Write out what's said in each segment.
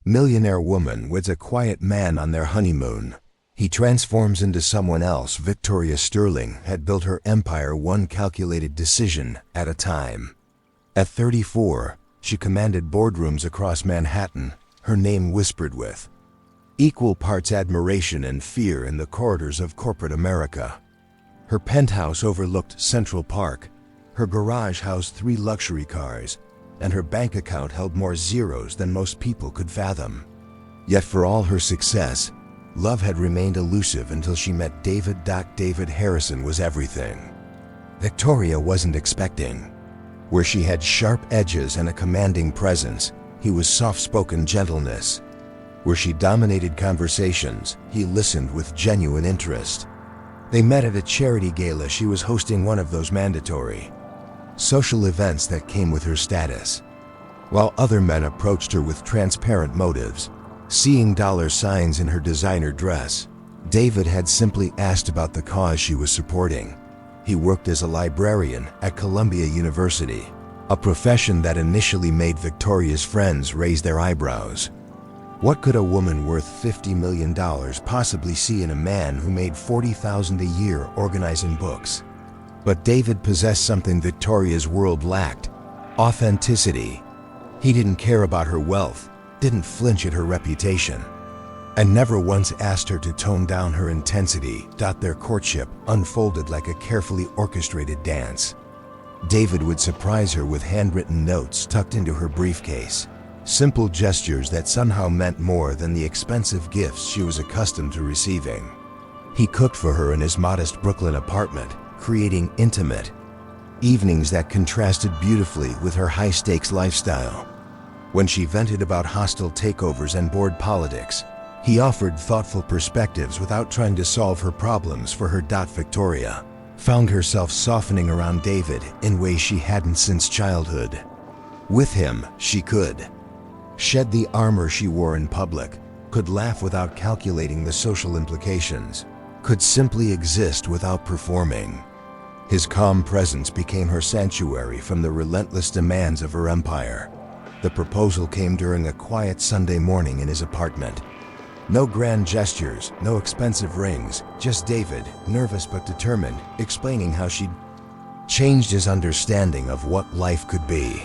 Millionaire woman weds a quiet man on their honeymoon. He transforms into someone else. Victoria Sterling had built her empire one calculated decision at a time. At 34, she commanded boardrooms across Manhattan, her name whispered with equal parts admiration and fear in the corridors of corporate America. Her penthouse overlooked Central Park, her garage housed 3 luxury cars, and her bank account held more zeros than most people could fathom. Yet for all her success, love had remained elusive until she met David. David Harrison was everything Victoria wasn't expecting. Where she had sharp edges and a commanding presence, he was soft-spoken gentleness. Where she dominated conversations, he listened with genuine interest. They met at a charity gala. She was hosting one of those mandatory social events that came with her status. While other men approached her with transparent motives, seeing dollar signs in her designer dress, David had simply asked about the cause she was supporting. He worked as a librarian at Columbia University, a profession that initially made Victoria's friends raise their eyebrows. What could a woman worth $50 million possibly see in a man who made $40,000 a year organizing books? But David possessed something Victoria's world lacked: authenticity. He didn't care about her wealth, didn't flinch at her reputation, and never once asked her to tone down her intensity. Their courtship unfolded like a carefully orchestrated dance. David would surprise her with handwritten notes tucked into her briefcase, simple gestures that somehow meant more than the expensive gifts she was accustomed to receiving. He cooked for her in his modest Brooklyn apartment, creating intimate evenings that contrasted beautifully with her high-stakes lifestyle. When she vented about hostile takeovers and board politics, he offered thoughtful perspectives without trying to solve her problems for her. Victoria found herself softening around David in ways she hadn't since childhood. With him, she could shed the armor she wore in public, could laugh without calculating the social implications, could simply exist without performing. His calm presence became her sanctuary from the relentless demands of her empire. The proposal came during a quiet Sunday morning in his apartment. No grand gestures, no expensive rings, just David, nervous but determined, explaining how she'd changed his understanding of what life could be.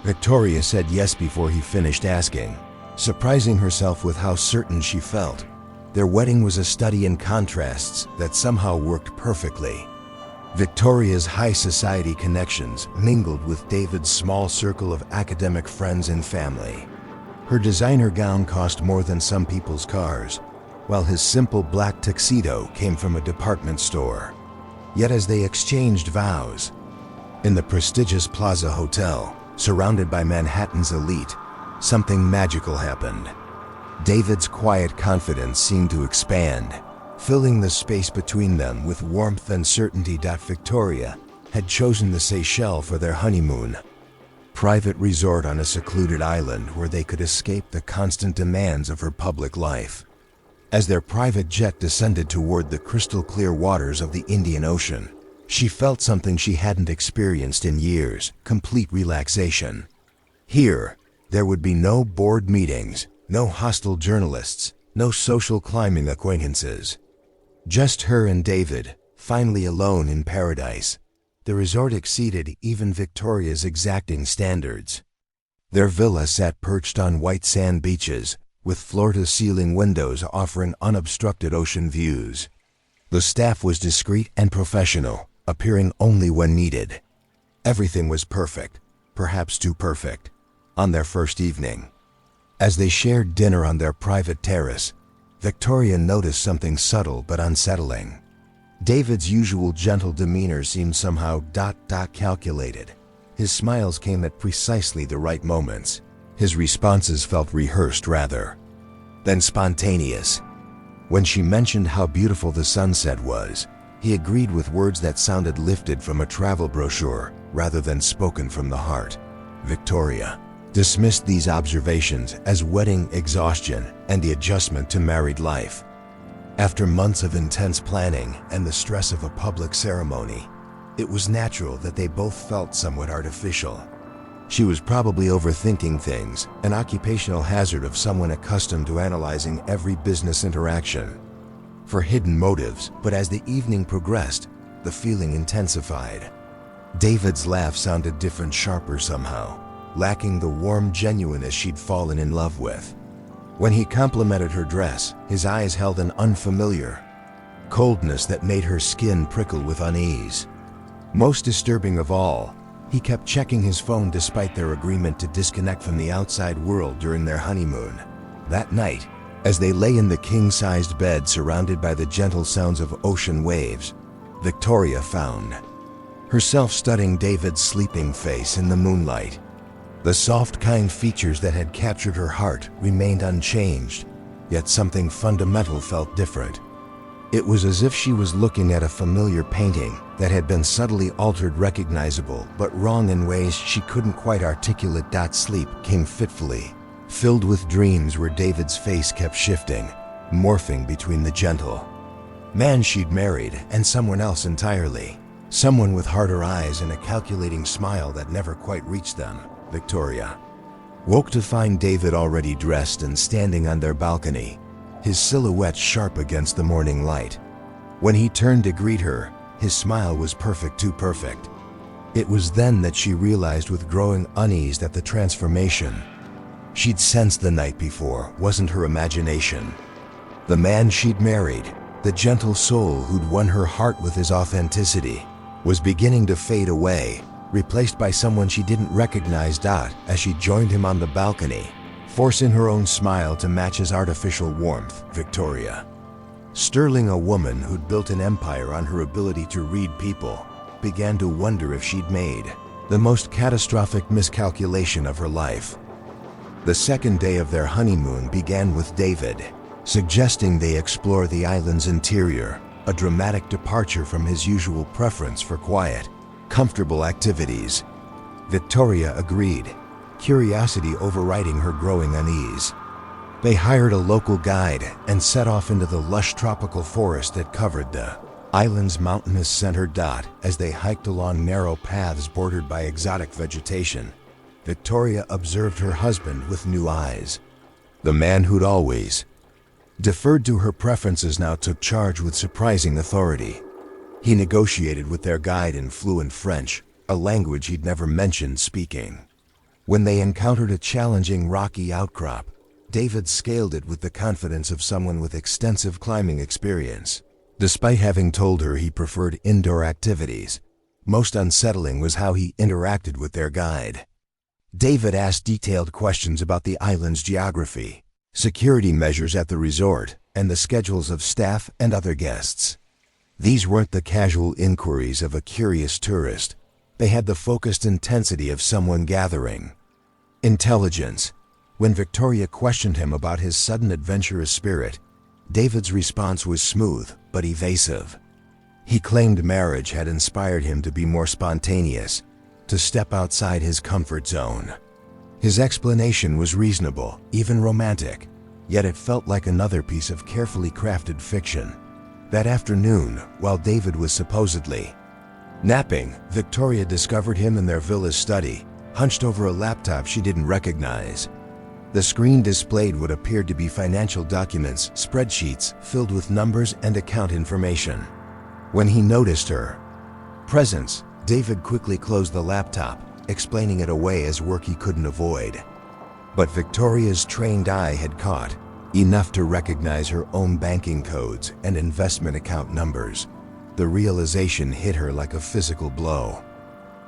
Victoria said yes before he finished asking, surprising herself with how certain she felt. Their wedding was a study in contrasts that somehow worked perfectly. Victoria's high society connections mingled with David's small circle of academic friends and family. Her designer gown cost more than some people's cars, while his simple black tuxedo came from a department store. Yet as they exchanged vows, in the prestigious Plaza Hotel, surrounded by Manhattan's elite, something magical happened. David's quiet confidence seemed to expand, filling the space between them with warmth and certainty. Victoria had chosen the Seychelles for their honeymoon, private resort on a secluded island where they could escape the constant demands of her public life. As their private jet descended toward the crystal-clear waters of the Indian Ocean, she felt something she hadn't experienced in years: complete relaxation. Here, there would be no board meetings, no hostile journalists, no social climbing acquaintances. Just her and David, finally alone in paradise. The resort exceeded even Victoria's exacting standards. Their villa sat perched on white sand beaches, with floor-to-ceiling windows offering unobstructed ocean views. The staff was discreet and professional, appearing only when needed. Everything was perfect, perhaps too perfect, on their first evening. As they shared dinner on their private terrace, Victoria noticed something subtle but unsettling. David's usual gentle demeanor seemed somehow calculated. His smiles came at precisely the right moments. His responses felt rehearsed rather than spontaneous. When she mentioned how beautiful the sunset was, he agreed with words that sounded lifted from a travel brochure rather than spoken from the heart. Victoria dismissed these observations as wedding exhaustion and the adjustment to married life. After months of intense planning and the stress of a public ceremony, it was natural that they both felt somewhat artificial. She was probably overthinking things, an occupational hazard of someone accustomed to analyzing every business interaction for hidden motives. But as the evening progressed, the feeling intensified. David's laugh sounded different, sharper somehow, lacking the warm genuineness she'd fallen in love with. When he complimented her dress, his eyes held an unfamiliar coldness that made her skin prickle with unease. Most disturbing of all, he kept checking his phone despite their agreement to disconnect from the outside world during their honeymoon. That night, as they lay in the king-sized bed surrounded by the gentle sounds of ocean waves, Victoria found herself studying David's sleeping face in the moonlight. The soft, kind features that had captured her heart remained unchanged, yet something fundamental felt different. It was as if she was looking at a familiar painting that had been subtly altered, recognizable, but wrong in ways she couldn't quite articulate. Sleep came fitfully, filled with dreams where David's face kept shifting, morphing between the gentle man she'd married and someone else entirely. Someone with harder eyes and a calculating smile that never quite reached them. Victoria woke to find David already dressed and standing on their balcony, his silhouette sharp against the morning light. When he turned to greet her, his smile was perfect, too perfect. It was then that she realized with growing unease that the transformation she'd sensed the night before wasn't her imagination. The man she'd married, the gentle soul who'd won her heart with his authenticity, was beginning to fade away, replaced by someone she didn't recognize. As she joined him on the balcony, forcing her own smile to match his artificial warmth, Victoria Sterling, a woman who'd built an empire on her ability to read people, began to wonder if she'd made the most catastrophic miscalculation of her life. The second day of their honeymoon began with David suggesting they explore the island's interior, a dramatic departure from his usual preference for quiet, comfortable activities. Victoria agreed, curiosity overriding her growing unease. They hired a local guide and set off into the lush tropical forest that covered the island's mountainous center. As they hiked along narrow paths bordered by exotic vegetation, Victoria observed her husband with new eyes. The man who'd always deferred to her preferences now took charge with surprising authority. He negotiated with their guide in fluent French, a language he'd never mentioned speaking. When they encountered a challenging rocky outcrop, David scaled it with the confidence of someone with extensive climbing experience. Despite having told her he preferred indoor activities, most unsettling was how he interacted with their guide. David asked detailed questions about the island's geography, security measures at the resort, and the schedules of staff and other guests. These weren't the casual inquiries of a curious tourist. They had the focused intensity of someone gathering intelligence. When Victoria questioned him about his sudden adventurous spirit, David's response was smooth but evasive. He claimed marriage had inspired him to be more spontaneous, to step outside his comfort zone. His explanation was reasonable, even romantic, yet it felt like another piece of carefully crafted fiction. That afternoon, while David was supposedly napping, Victoria discovered him in their villa's study, hunched over a laptop she didn't recognize. The screen displayed what appeared to be financial documents, spreadsheets filled with numbers and account information. When he noticed her presence, David quickly closed the laptop, explaining it away as work he couldn't avoid. But Victoria's trained eye had caught enough to recognize her own banking codes and investment account numbers. The realization hit her like a physical blow.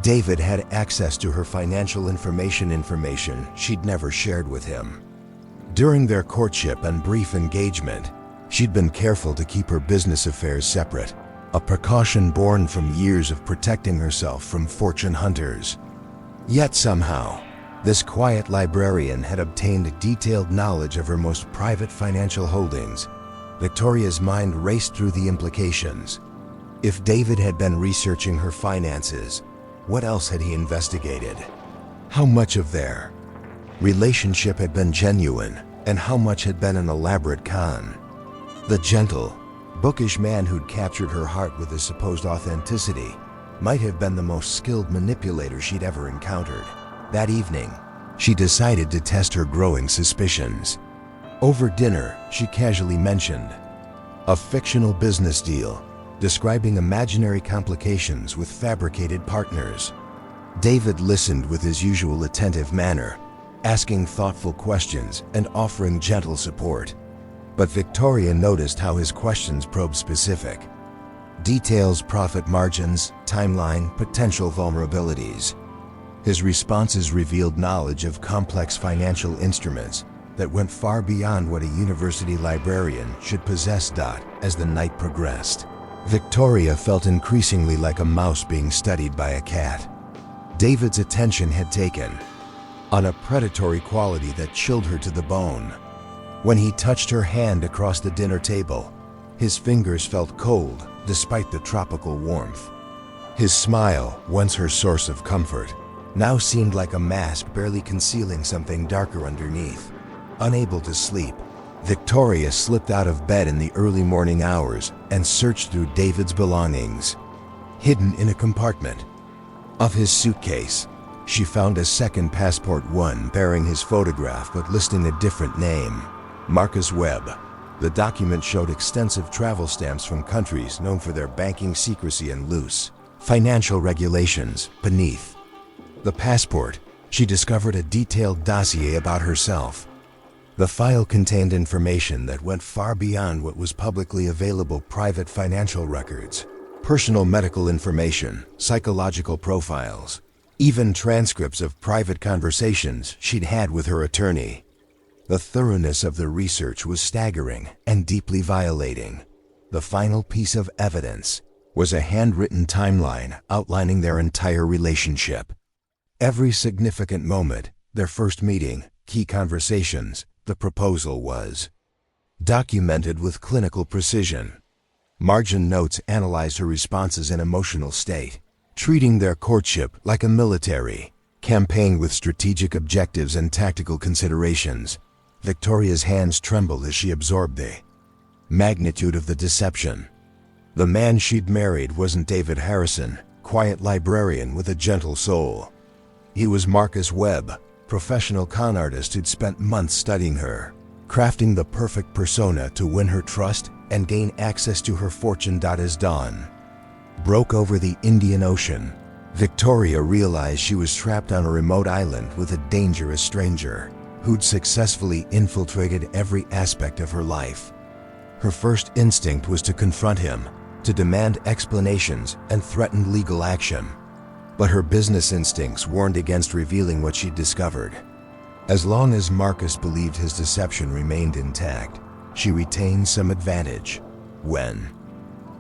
David had access to her financial information she'd never shared with him. During their courtship and brief engagement, she'd been careful to keep her business affairs separate, a precaution born from years of protecting herself from fortune hunters. Yet somehow, this quiet librarian had obtained detailed knowledge of her most private financial holdings. Victoria's mind raced through the implications. If David had been researching her finances, what else had he investigated? How much of their relationship had been genuine, and how much had been an elaborate con? The gentle, bookish man who'd captured her heart with his supposed authenticity might have been the most skilled manipulator she'd ever encountered. That evening, she decided to test her growing suspicions. Over dinner, she casually mentioned a fictional business deal, describing imaginary complications with fabricated partners. David listened with his usual attentive manner, asking thoughtful questions and offering gentle support. But Victoria noticed how his questions probed specific details: profit margins, timeline, potential vulnerabilities. His responses revealed knowledge of complex financial instruments that went far beyond what a university librarian should possess. As the night progressed, Victoria felt increasingly like a mouse being studied by a cat. David's attention had taken on a predatory quality that chilled her to the bone. When he touched her hand across the dinner table, his fingers felt cold despite the tropical warmth. His smile, once her source of comfort, now seemed like a mask barely concealing something darker underneath. Unable to sleep, Victoria slipped out of bed in the early morning hours and searched through David's belongings. Hidden in a compartment of his suitcase, she found a second passport, one bearing his photograph but listing a different name: Marcus Webb. The document showed extensive travel stamps from countries known for their banking secrecy and loose financial regulations. Beneath the passport, she discovered a detailed dossier about herself. The file contained information that went far beyond what was publicly available: private financial records, personal medical information, psychological profiles, even transcripts of private conversations she'd had with her attorney. The thoroughness of the research was staggering and deeply violating. The final piece of evidence was a handwritten timeline outlining their entire relationship. Every significant moment, their first meeting, key conversations, the proposal, was documented with clinical precision. Margin notes analyzed her responses and emotional state, treating their courtship like a military campaign with strategic objectives and tactical considerations. Victoria's hands trembled as she absorbed the magnitude of the deception. The man she'd married wasn't David Harrison, quiet librarian with a gentle soul. He was Marcus Webb, professional con artist who'd spent months studying her, crafting the perfect persona to win her trust and gain access to her fortune. As dawn broke over the Indian Ocean, Victoria realized she was trapped on a remote island with a dangerous stranger who'd successfully infiltrated every aspect of her life. Her first instinct was to confront him, to demand explanations and threaten legal action. But her business instincts warned against revealing what she'd discovered. As long as Marcus believed his deception remained intact, she retained some advantage. When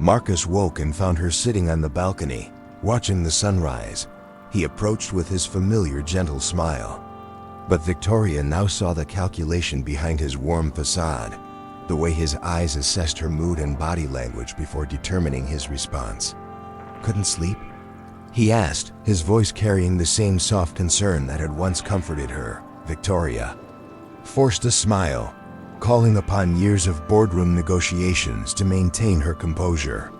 Marcus woke and found her sitting on the balcony, watching the sunrise, he approached with his familiar gentle smile. But Victoria now saw the calculation behind his warm facade, the way his eyes assessed her mood and body language before determining his response. "Couldn't sleep?" he asked, his voice carrying the same soft concern that had once comforted her. Victoria forced a smile, calling upon years of boardroom negotiations to maintain her composure.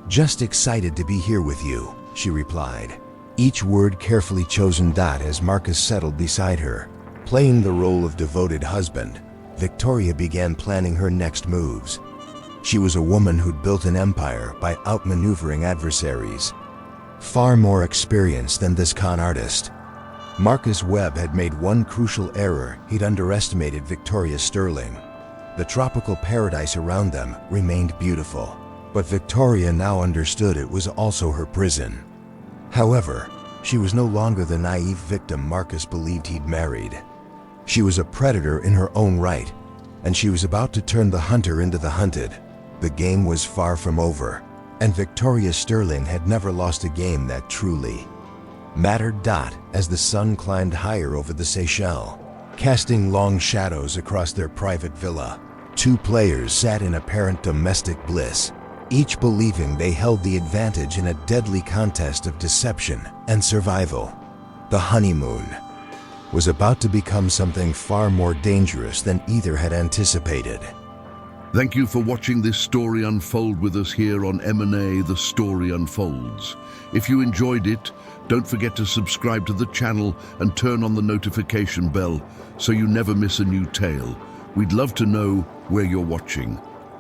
"Just excited to be here with you," she replied, each word carefully chosen. As Marcus settled beside her, playing the role of devoted husband, Victoria began planning her next moves. She was a woman who'd built an empire by outmaneuvering adversaries, far more experienced than this con artist. Marcus Webb had made one crucial error: he'd underestimated Victoria Sterling. The tropical paradise around them remained beautiful, but Victoria now understood it was also her prison. However, she was no longer the naive victim Marcus believed he'd married. She was a predator in her own right, and she was about to turn the hunter into the hunted. The game was far from over, and Victoria Sterling had never lost a game that truly mattered. As the sun climbed higher over the Seychelles, casting long shadows across their private villa, two players sat in apparent domestic bliss, each believing they held the advantage in a deadly contest of deception and survival. The honeymoon was about to become something far more dangerous than either had anticipated. Thank you for watching this story unfold with us here on M&A The Story Unfolds. If you enjoyed it, don't forget to subscribe to the channel and turn on the notification bell so you never miss a new tale. We'd love to know where you're watching.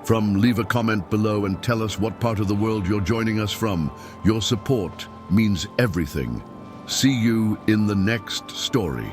Leave a comment below and tell us what part of the world you're joining us from. Your support means everything. See you in the next story.